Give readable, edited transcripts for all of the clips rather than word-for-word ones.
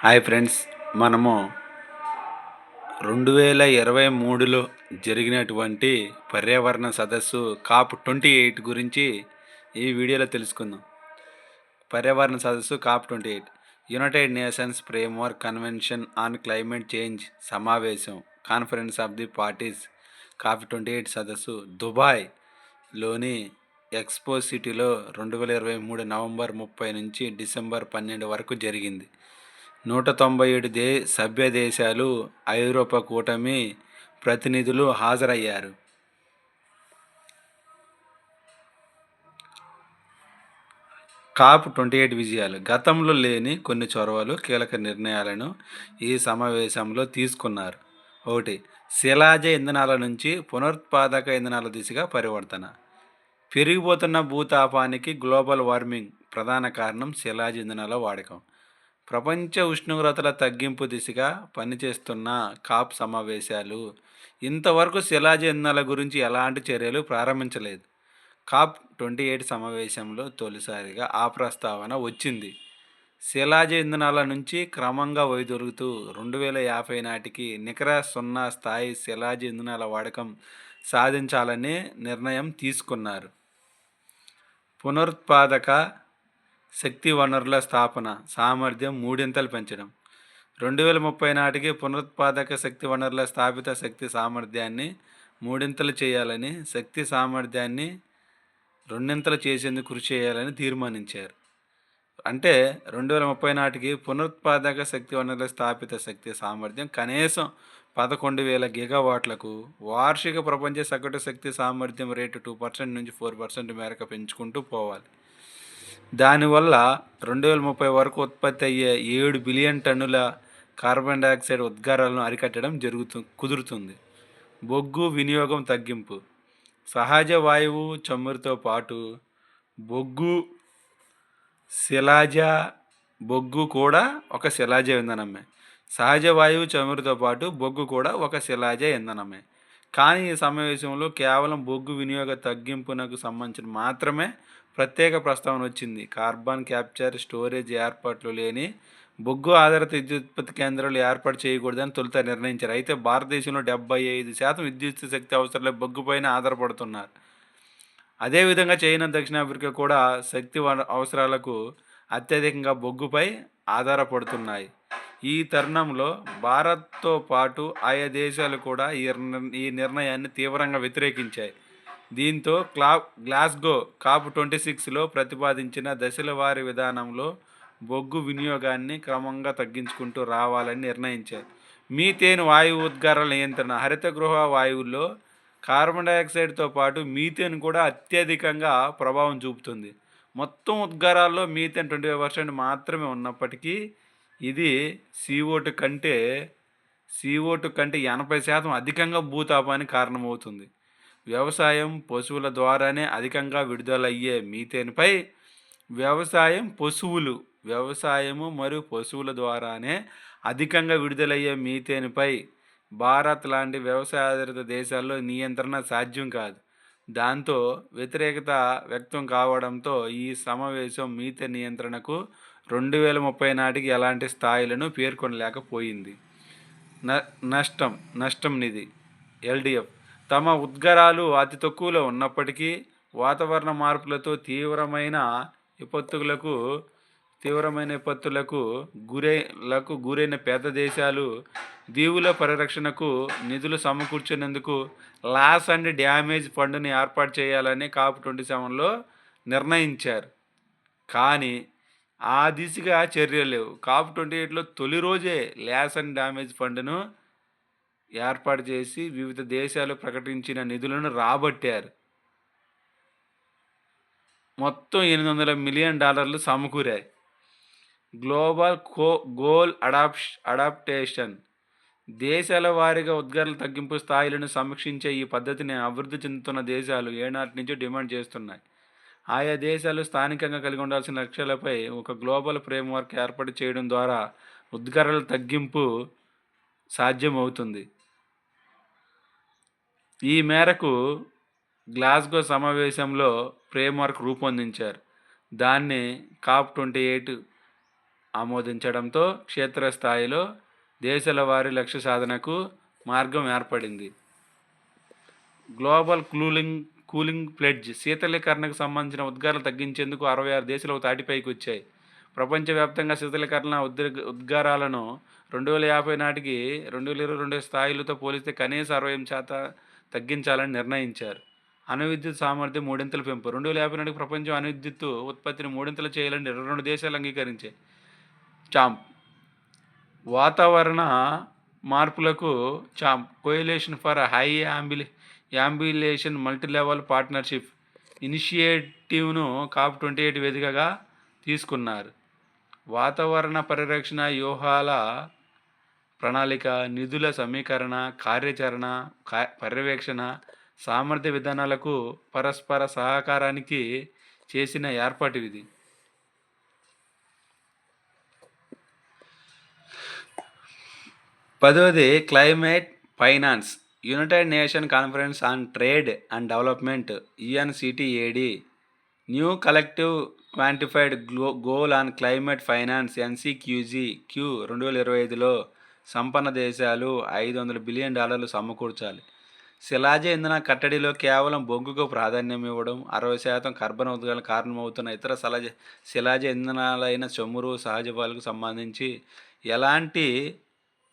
Hi friends. మనము 2023లో జరిగినటువంటి పర్యావరణ సదస్సు COP28 గురించి ఈ వీడియోలో తెలుసుకుందాం. పర్యావరణ సదస్సు COP28 United Nations Framework Convention on Climate Change సమావేశం Conference of the Parties COP28 సదస్సు దుబాయ్లోని ఎక్స్పో సిటీలో 2023 నవంబర్ 30 నుంచి డిసెంబర్ 12 వరకు జరిగింది. 197 సభ్య దేశాలు, ఐరోపా కూటమి ప్రతినిధులు హాజరయ్యారు. COP28 విజయాలు. గతంలో లేని కొన్ని చొరవలు, కీలక నిర్ణయాలను ఈ సమావేశంలో తీసుకున్నారు. 1. శిలాజ ఇంధనాల నుంచి పునరుత్పాదక ఇంధనాల దిశగా పరివర్తన. పెరిగిపోతున్న భూతాపానికి గ్లోబల్ వార్మింగ్ ప్రధాన కారణం శిలాజ ఇంధనాల వాడకం. ప్రపంచ ఉష్ణోగ్రతల తగ్గింపు దిశగా పనిచేస్తున్న కాప్ సమావేశాలు ఇంతవరకు శిలాజ ఇంధనాల గురించి ఎలాంటి చర్యలు ప్రారంభించలేదు. COP28 సమావేశంలో తొలిసారిగా ఆ ప్రస్తావన వచ్చింది. శిలాజ ఇంధనాల నుంచి క్రమంగా వైదొలుగుతూ 2050 నాటికి నికర సున్నా స్థాయి శిలాజ ఇంధనాల వాడకం సాధించాలని నిర్ణయం తీసుకున్నారు. పునరుత్పాదక శక్తి వనరుల స్థాపన సామర్థ్యం మూడింతలు పెంచడం. 2030 నాటికి పునరుత్పాదక శక్తి వనరుల స్థాపిత శక్తి సామర్థ్యాన్ని మూడింతలు చేయాలని, శక్తి సామర్థ్యాన్ని రెండింతలు చేసేందుకు కృషి చేయాలని తీర్మానించారు. అంటే 2030 నాటికి పునరుత్పాదక శక్తి వనరుల స్థాపిత శక్తి సామర్థ్యం కనీసం 11,000 గిగావాట్లకు, వార్షిక ప్రపంచ సగటు శక్తి సామర్థ్యం రేటు 2% నుంచి 4% మేరకు పెంచుకుంటూ పోవాలి. దానివల్ల 2030 వరకు ఉత్పత్తి అయ్యే 7 బిలియన్ టన్నుల కార్బన్ డయాక్సైడ్ ఉద్గారాలను అరికట్టడం కుదురుతుంది. బొగ్గు వినియోగం తగ్గింపు. సహజ వాయువు చమురుతో పాటు బొగ్గు కూడా ఒక శిలాజ ఇంధనమే. సహజ వాయువు చమురుతో పాటు బొగ్గు కూడా ఒక శిలాజ ఇంధనమే. కానీ ఈ సమావేశంలో కేవలం బొగ్గు వినియోగ తగ్గింపునకు సంబంధించి మాత్రమే ప్రత్యేక ప్రస్తావన వచ్చింది. కార్బన్ క్యాప్చర్, స్టోరేజ్ ఏర్పాట్లు లేని బొగ్గు ఆధారిత విద్యుత్పత్తి కేంద్రాలు ఏర్పాటు చేయకూడదని తొలుత నిర్ణయించారు. అయితే భారతదేశంలో 75% విద్యుత్ శక్తి అవసరాలు బొగ్గుపైన ఆధారపడుతున్నారు. అదేవిధంగా చైనా, దక్షిణాఫ్రికా కూడా శక్తి అవసరాలకు అత్యధికంగా బొగ్గుపై ఆధారపడుతున్నాయి. ఈ తరుణంలో భారత్తో పాటు ఆయా దేశాలు కూడా ఈ నిర్ణయాన్ని తీవ్రంగా వ్యతిరేకించాయి. దీంతో గ్లాస్గో COP26లో ప్రతిపాదించిన దశల వారీ విధానంలో బొగ్గు వినియోగాన్ని క్రమంగా తగ్గించుకుంటూ రావాలని నిర్ణయించారు. మీథేన్ వాయువు ఉద్గారాల నియంత్రణ. హరిత గృహ వాయువుల్లో కార్బన్ డయాక్సైడ్తో పాటు మీథేన్ కూడా అత్యధికంగా ప్రభావం చూపుతుంది. మొత్తం ఉద్గారాల్లో మీథేన్ 25% మాత్రమే ఉన్నప్పటికీ ఇది CO2 కంటే 80% అధికంగా భూతాపానికి కారణమవుతుంది. వ్యవసాయం, పశువుల ద్వారానే అధికంగా విడుదలయ్యే మీథేన్పై వ్యవసాయము మరియు పశువుల ద్వారానే అధికంగా విడుదలయ్యే మీథేన్పై భారత్ లాంటి వ్యవసాయాధారిత దేశాల్లో నియంత్రణ సాధ్యం కాదు. దాంతో వ్యతిరేకత వ్యక్తం కావడంతో ఈ సమావేశం మీథేన్ నియంత్రణకు 2030 నాటికి ఎలాంటి స్థాయిలను పేర్కొనలేకపోయింది. నష్టం నిధి LDF తమ ఉద్గారాలు అతి తక్కువలో ఉన్నప్పటికీ వాతావరణ మార్పులతో తీవ్రమైన విపత్తులకు గురైన పేద దేశాలు దీవుల పరిరక్షణకు నిధులు సమకూర్చేందుకు లాస్ అండ్ డ్యామేజ్ ఫండ్ని ఏర్పాటు చేయాలని COP27లో నిర్ణయించారు. కానీ ఆ దిశగా చర్యలు లేవు. COP28లో తొలి రోజే లాస్ అండ్ డ్యామేజ్ ఫండ్ను ఏర్పాటు చేసి వివిధ దేశాలు ప్రకటించిన నిధులను రాబట్టారు. మొత్తం $800 మిలియన్ సమకూరాయి. Global goal adaptation. దేశాల వారీగా ఉద్గారాల తగ్గింపు స్థాయిలను సమీక్షించే ఈ పద్ధతిని అభివృద్ధి చెందుతున్న దేశాలు ఏనాటి నుంచో డిమాండ్ చేస్తున్నాయి. ఆయా దేశాలు స్థానికంగా కలిగి ఉండాల్సిన లక్ష్యాలపై ఒక గ్లోబల్ ఫ్రేమ్వర్క్ ఏర్పాటు చేయడం ద్వారా ఉద్గారాల తగ్గింపు సాధ్యమవుతుంది. ఈ మేరకు గ్లాస్గో సమావేశంలో ఫ్రేమ్వర్క్ రూపొందించారు. దాన్ని COP28 ఆమోదించడంతో క్షేత్రస్థాయిలో దేశాల వారి లక్ష్య సాధనకు మార్గం ఏర్పడింది. గ్లోబల్ కూలింగ్ ప్లెడ్జ్ శీతలీకరణకు సంబంధించిన ఉద్గారాలు తగ్గించేందుకు 66 దేశాలు ఒక తాటిపైకి వచ్చాయి. ప్రపంచవ్యాప్తంగా శీతలీకరణ ఉద్గారాలను 2050 నాటికి 2022 స్థాయిలతో పోలిస్తే కనీసం 68% తగ్గించాలని నిర్ణయించారు. అణు విద్యుత్ సామర్థ్యం మూడింతలు పెంపు 2050 నాటికి ప్రపంచం అణు విద్యుత్ ఉత్పత్తిని మూడింతలు చేయాలని 22 దేశాలు అంగీకరించాయి. చాంప్ వాతావరణ మార్పులకు Coalition for High Ambition Multilevel Partnership ఇనిషియేటివ్ను COP28 వేదికగా తీసుకున్నారు. వాతావరణ పరిరక్షణ వ్యూహాల ప్రణాళిక, నిధుల సమీకరణ, కార్యాచరణ, పర్యవేక్షణ, సామర్థ్య విధానాలకు పరస్పర సహకారానికి చేసిన ఏర్పాటు ఇది. 10వది climate finance. United Nation Conference on Trade and Development UNCTAD New Collective Quantified Goal on Climate Finance NCQG 2025లో సంపన్న దేశాలు $500 బిలియన్ సమకూర్చాలి. శిలాజ ఇంధన కట్టడిలో కేవలం బొగ్గుకు ప్రాధాన్యం ఇవ్వడం, 60% కార్బన్ ఉద్గారాలకు కారణమవుతున్న ఇతర శిలాజ ఇంధనాలైన చమురు, సహజ వాయువులకు సంబంధించి ఎలాంటి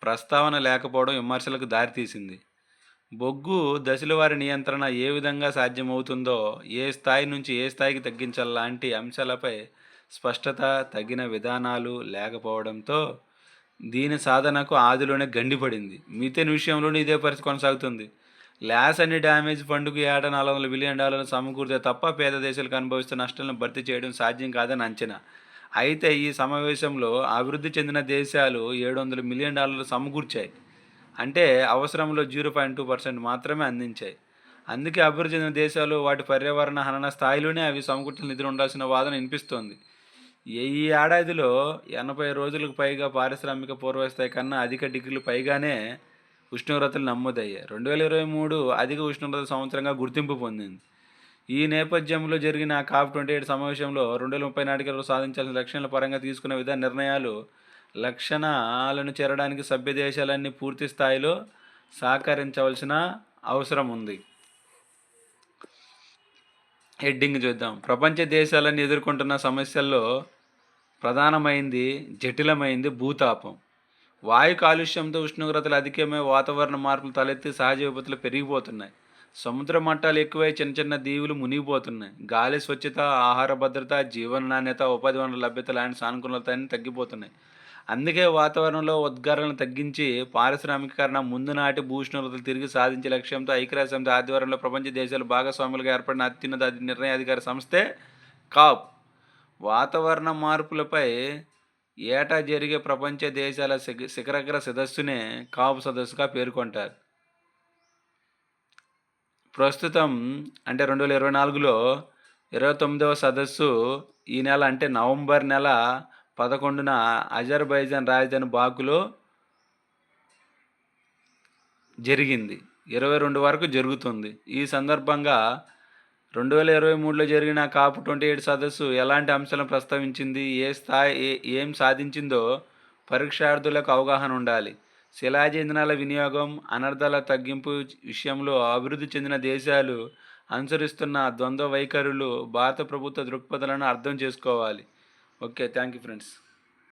ప్రస్తావన లేకపోవడం విమర్శలకు దారితీసింది. బొగ్గు దశలవారీ నియంత్రణ ఏ విధంగా సాధ్యమవుతుందో, ఏ స్థాయి నుంచి ఏ స్థాయికి తగ్గించాలాంటి అంశాలపై స్పష్టత, తగిన విధానాలు లేకపోవడంతో దీని సాధనకు ఆదిలోనే గండిపడింది. మీథేన్ విషయంలోనూ ఇదే పరిస్థితి కొనసాగుతుంది. లాస్ అండ్ డ్యామేజ్ ఫండ్కు ఏటా $400 బిలియన్ సమకూరితే తప్ప పేద దేశాలకు అనుభవిస్తున్న నష్టాలను భర్తీ చేయడం సాధ్యం కాదని అంచనా. అయితే ఈ సమావేశంలో అభివృద్ధి చెందిన దేశాలు $700 మిలియన్ సమకూర్చాయి. అంటే అవసరంలో 0.2% మాత్రమే అందించాయి. అందుకే అభివృద్ధి చెందిన దేశాలు వాటి పర్యావరణ హనన స్థాయిలోనే అవి సమకూర్చిన నిధులు ఉండాల్సిన వాదన వినిపిస్తోంది. ఈ ఏడాదిలో 80 రోజులకు పైగా పారిశ్రామిక పూర్వస్థాయి కన్నా అధిక డిగ్రీలు పైగానే ఉష్ణోగ్రతలు నమోదయ్యాయి. 2023 అధిక ఉష్ణోగ్రతల సంవత్సరంగా గుర్తింపు పొందింది. ఈ నేపథ్యంలో జరిగిన COP28 సమావేశంలో 2030 నాటికి సాధించాల్సిన లక్ష్యాల పరంగా తీసుకున్న విధాన నిర్ణయాలు లక్షణాలను చేరడానికి సభ్య దేశాలన్నీ పూర్తి స్థాయిలో సహకరించవలసిన అవసరం ఉంది. హెడ్డింగ్ చూద్దాం. ప్రపంచ దేశాలన్నీ ఎదుర్కొంటున్న సమస్యల్లో ప్రధానమైంది, జటిలమైంది భూతాపం. వాయు కాలుష్యంతో ఉష్ణోగ్రతలు అధికమై వాతావరణ మార్పులు తలెత్తి సహజ విపత్తులు పెరిగిపోతున్నాయి. సముద్ర మట్టాలు ఎక్కువై చిన్న చిన్న దీవులు మునిగిపోతున్నాయి. గాలి స్వచ్ఛత, ఆహార భద్రత, జీవన నాణ్యత, ఉపాధి వనరుల లభ్యత లాంటి సానుకూలతలన్నీ తగ్గిపోతున్నాయి. అందుకే వాతావరణంలో ఉద్గారాలను తగ్గించి పారిశ్రామికీకరణ, ముందు నాటి భూష్ణోగ్రతలు తిరిగి సాధించే లక్ష్యంతో ఐక్యరాజ్యసమితి ఆధ్వర్యంలో ప్రపంచ దేశాలు భాగస్వాములుగా ఏర్పడిన అత్యున్నత నిర్ణయాధికార సంస్థే COP. వాతావరణ మార్పులపై ఏటా జరిగే ప్రపంచ దేశాల శిఖరాగ్ర సదస్సునే COP సదస్సుగా పేర్కొంటారు. ప్రస్తుతం అంటే 2024లో 29వ సదస్సు ఈ నెల అంటే నవంబర్ నెల 11న అజర్బైజాన్ రాజధాని బాకులో జరిగింది. 22 వరకు జరుగుతుంది. ఈ సందర్భంగా 2023లో జరిగిన COP28 సదస్సు ఎలాంటి అంశాలను ప్రస్తావించింది, ఏం సాధించిందో పరీక్షార్థులకు అవగాహన ఉండాలి. శిలాజ ఇంధనాల వినియోగం, అనర్థాల తగ్గింపు విషయంలో అభివృద్ధి చెందిన దేశాలు అనుసరిస్తున్న ద్వంద్వ వైఖరులు, భారత ప్రభుత్వ దృక్పథాలను అర్థం చేసుకోవాలి. Okay, thank you friends.